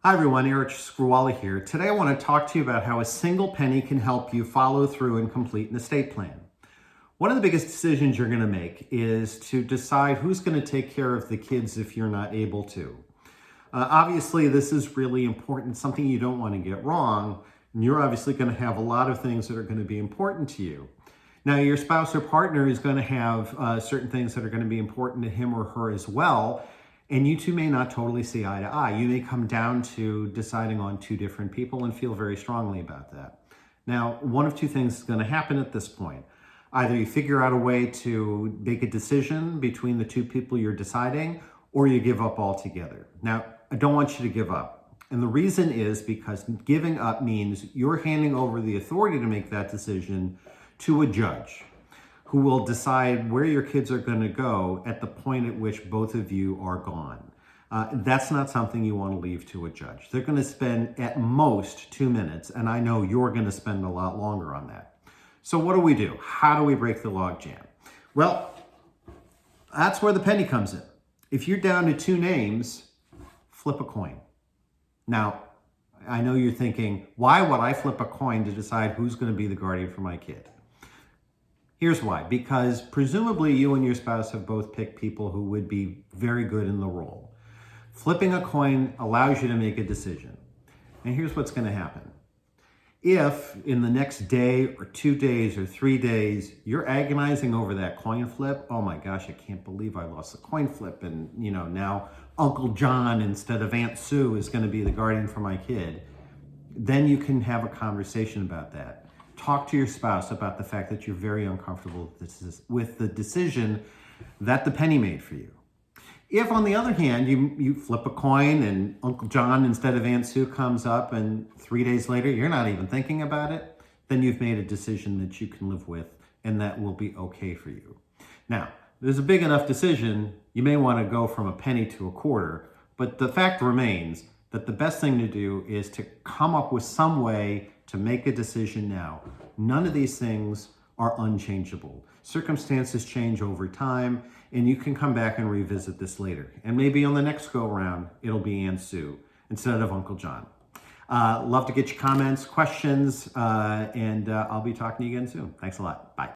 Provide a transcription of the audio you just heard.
Hi everyone, Eric Screwwalla here. Today I want to talk to you about how a single penny can help you follow through and complete an estate plan. One of the biggest decisions you're going to make is to decide who's going to take care of the kids if you're not able to. Obviously, this is really important, something you don't want to get wrong, and you're obviously going to have a lot of things that are going to be important to you. Now, your spouse or partner is going to have certain things that are going to be important to him or her as well. And you two may not totally see eye to eye. You may come down to deciding on two different people and feel very strongly about that. Now, one of two things is going to happen at this point. Either you figure out a way to make a decision between the two people you're deciding, or you give up altogether. Now, I don't want you to give up. And the reason is because giving up means you're handing over the authority to make that decision to a judge, who will decide where your kids are going to go at the point at which both of you are gone. That's not something you want to leave to a judge. They're going to spend at most 2 minutes, and I know you're going to spend a lot longer on that. So what do? How do we break the logjam? Well, that's where the penny comes in. If you're down to 2 names, flip a coin. Now, I know you're thinking, why would I flip a coin to decide who's going to be the guardian for my kid? Here's why. Because presumably you and your spouse have both picked people who would be very good in the role. Flipping a coin allows you to make a decision. And here's what's going to happen. If in the next day or 2 days or 3 days, you're agonizing over that coin flip, oh my gosh, I can't believe I lost the coin flip. And now Uncle John instead of Aunt Sue is going to be the guardian for my kid. Then you can have a conversation about that. Talk to your spouse about the fact that you're very uncomfortable with the decision that the penny made for you. If, on the other hand, you flip a coin and Uncle John instead of Aunt Sue comes up and 3 days later you're not even thinking about it, then you've made a decision that you can live with and that will be okay for you. Now, there's a big enough decision, you may want to go from a penny to a quarter, but the fact remains that the best thing to do is to come up with some way to make a decision now. None of these things are unchangeable. Circumstances change over time, and you can come back and revisit this later. And maybe on the next go around, it'll be Aunt Sue instead of Uncle John. Love to get your comments, questions, and I'll be talking to you again soon. Thanks a lot. Bye.